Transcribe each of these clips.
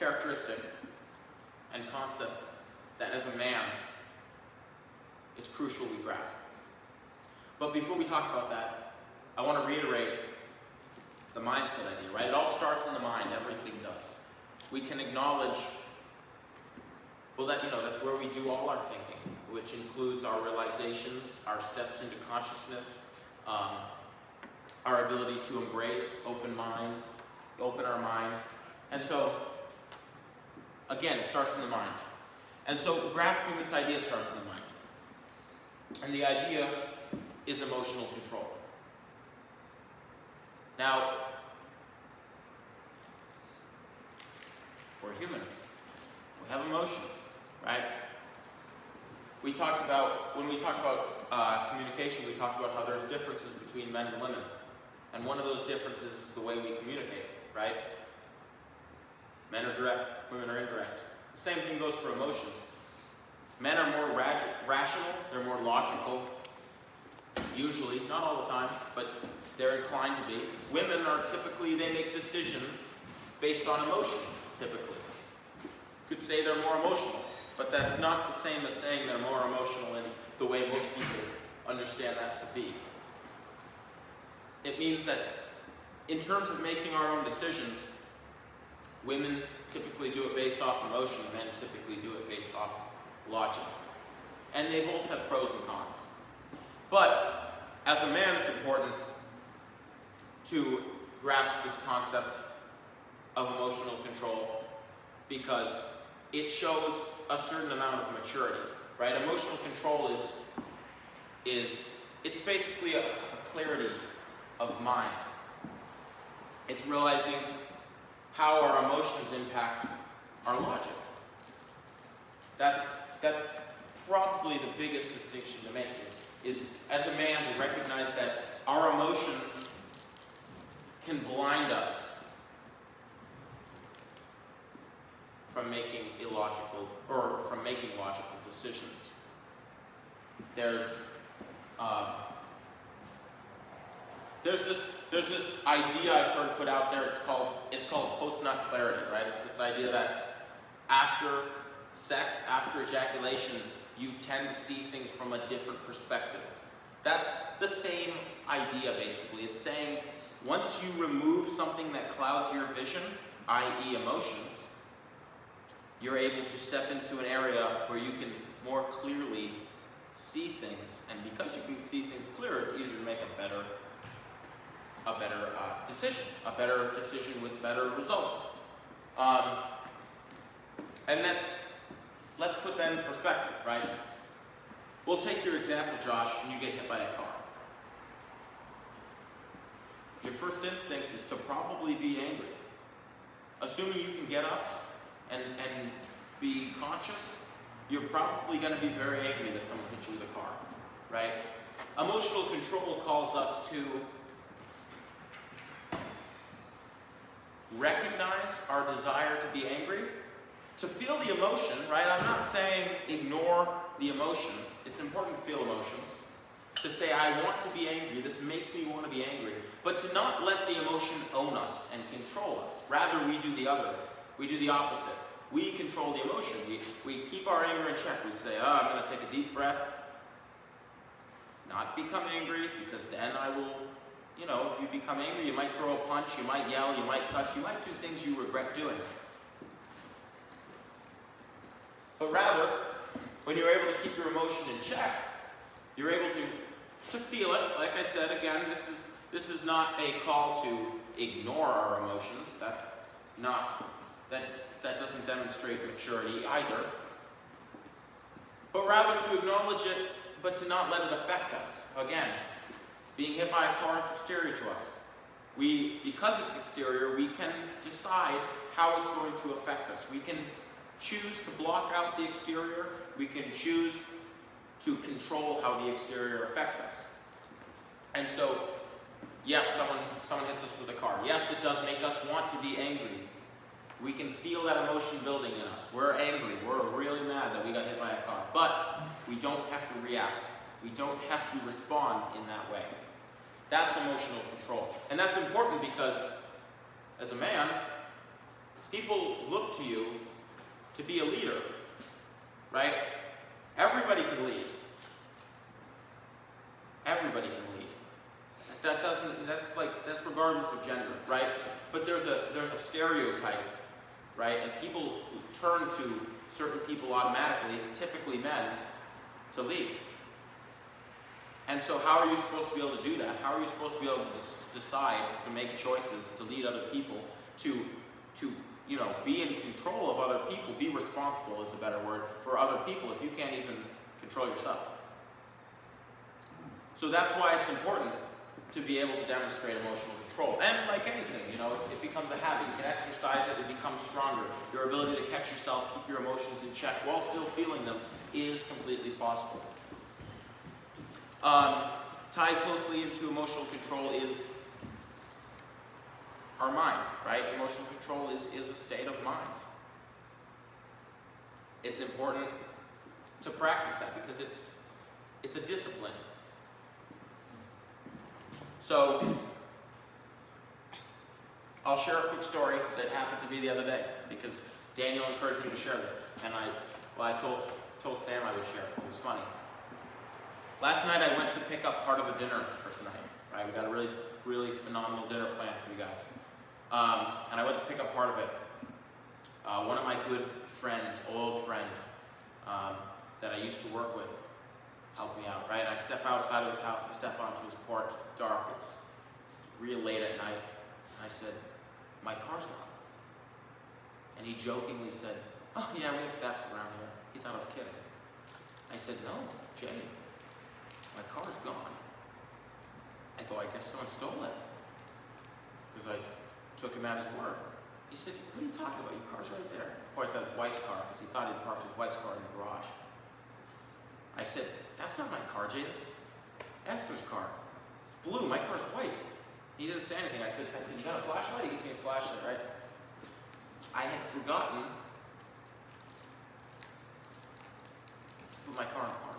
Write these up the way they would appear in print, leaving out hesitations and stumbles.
characteristic and concept that as a man, it's crucial we grasp. But before we talk about that, I want to reiterate the mindset idea, right? It all starts in the mind, everything does. We can acknowledge, well, that's where we do all our thinking, which includes our realizations, our steps into consciousness, our ability to embrace open our mind. And so, again, it starts in the mind. And so grasping this idea starts in the mind. And the idea is emotional control. Now, we're human. We have emotions, right? When we talked about communication, we talked about how there's differences between men and women. And one of those differences is the way we communicate, right? Men are direct, women are indirect. The same thing goes for emotions. Men are more rational, they're more logical, usually, not all the time, but they're inclined to be. Women are typically, they make decisions based on emotion, typically. You could say they're more emotional, but that's not the same as saying they're more emotional in the way most people understand that to be. It means that in terms of making our own decisions, women typically do it based off emotion, men typically do it based off logic. And they both have pros and cons. But as a man, it's important to grasp this concept of emotional control because it shows a certain amount of maturity, right? Emotional control it's basically a clarity of mind. It's realizing how our emotions impact our logic. That's probably the biggest distinction to make is as a man to recognize that our emotions can blind us from making logical decisions. There's this idea I've heard put out there. It's called post-nut clarity, right? It's this idea that after sex, after ejaculation, you tend to see things from a different perspective. That's the same idea, basically. It's saying once you remove something that clouds your vision, i.e. emotions, you're able to step into an area where you can more clearly see things. And because you can see things clearer, it's easier to make a better decision with better results. And let's put that in perspective, right? We'll take your example, Josh, and you get hit by a car. Your first instinct is to probably be angry. Assuming you can get up and be conscious, you're probably going to be very angry that someone hit you with a car, right? Emotional control calls us to recognize our desire to be angry, to feel the emotion, right? I'm not saying ignore the emotion. It's important to feel emotions. To say, I want to be angry, this makes me want to be angry. But to not let the emotion own us and control us. Rather, we do the other. We do the opposite. We control the emotion. We keep our anger in check. We say, I'm going to take a deep breath, not become angry, because then I will, if you become angry, you might throw a punch, you might yell, you might cuss, you might do things you regret doing. But rather, when you're able to keep your emotion in check, you're able to feel it. Like I said, again, this is not a call to ignore our emotions. That doesn't demonstrate maturity either. But rather to acknowledge it, but to not let it affect us. Again, being hit by a car is exterior to us. Because it's exterior, we can decide how it's going to affect us. We can choose to block out the exterior. We can choose to control how the exterior affects us. And so, yes, someone hits us with a car. Yes, it does make us want to be angry. We can feel that emotion building in us. We're angry. We're really mad that we got hit by a car. But we don't have to react. We don't have to respond in that way. That's emotional control. And that's important because, as a man, people look to to you to be a leader, right? Everybody can lead. Everybody can lead. That's regardless of gender, right? But there's a stereotype, right? And people turn to certain people automatically, typically men, to lead. And so how are you supposed to be able to do that? How are you supposed to be able to decide to make choices, to lead other people, to be in control of other people, be responsible is a better word, for other people if you can't even control yourself? So that's why it's important to be able to demonstrate emotional control. And like anything, it becomes a habit. You can exercise it, it becomes stronger. Your ability to catch yourself, keep your emotions in check while still feeling them is completely possible. Tied closely into emotional control is our mind, right? Emotional control is a state of mind. It's important to practice that because it's a discipline. So, I'll share a quick story that happened to me the other day because Daniel encouraged me to share this, and I told Sam I would share it. It was funny. Last night I went to pick up part of the dinner for tonight. Right, we got a really, really phenomenal dinner planned for you guys, and I went to pick up part of it. One of my good friends, old friend, that I used to work with, helped me out. Right, I step outside of his house. I step onto his porch. It's dark. It's real late at night. I said, "My car's gone." And he jokingly said, "Oh yeah, we have thefts around here." He thought I was kidding. I said, "No, Jay, my car's gone." I go, "I guess someone stole it." Because I took him at his word. He said, "What are you talking about? Your car's right there." Points out his wife's car because he thought he'd parked his wife's car in the garage. I said, "That's not my car, Jay. That's Esther's car. It's blue. My car's white." He didn't say anything. I said, "You got a flashlight?" He gives me a flashlight, right? I had forgotten to put my car in park.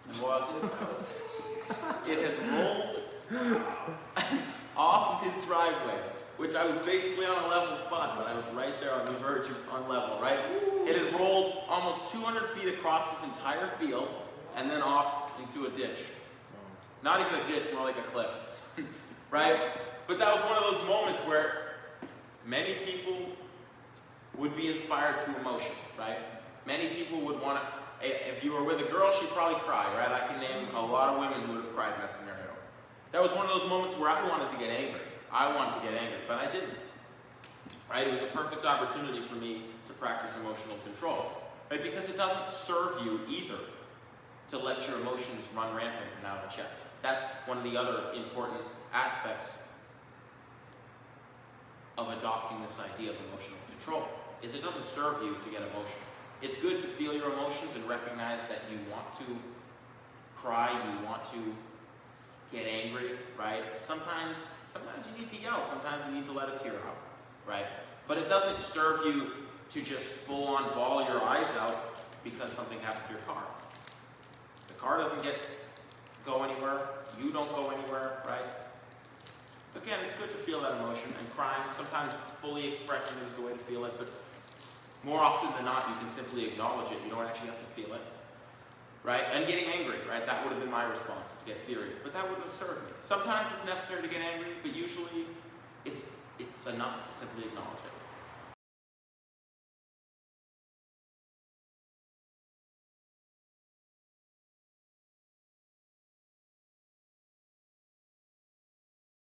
And while I was in his house, it had rolled off of his driveway, which I was basically on a level spot, but I was right there on the verge of unlevel, right? It had rolled almost 200 feet across his entire field and then off into a ditch. Not even a ditch, more like a cliff. Right? But that was one of those moments where many people would be inspired to emotion, right? Many people would want to, if you were with a girl, she'd probably cry, right? I can name a lot of women who would have cried in that scenario. That was one of those moments where I wanted to get angry. I wanted to get angry, but I didn't. Right? It was a perfect opportunity for me to practice emotional control, right? Because it doesn't serve you either to let your emotions run rampant and out of check. That's one of the other important aspects of adopting this idea of emotional control, is it doesn't serve you to get emotional. It's good to feel your emotions and recognize that you want to cry, you want to get angry, right? Sometimes you need to yell, sometimes you need to let a tear out, right? But it doesn't serve you to just full-on bawl your eyes out because something happened to your car. The car doesn't go anywhere, you don't go anywhere, right? Again, it's good to feel that emotion, and crying, sometimes fully expressing it is the way to feel it, but more often than not, you can simply acknowledge it. You don't actually have to feel it, right? And getting angry, right? That would have been my response, to get furious, but that wouldn't have served me. Sometimes it's necessary to get angry, but usually it's enough to simply acknowledge it.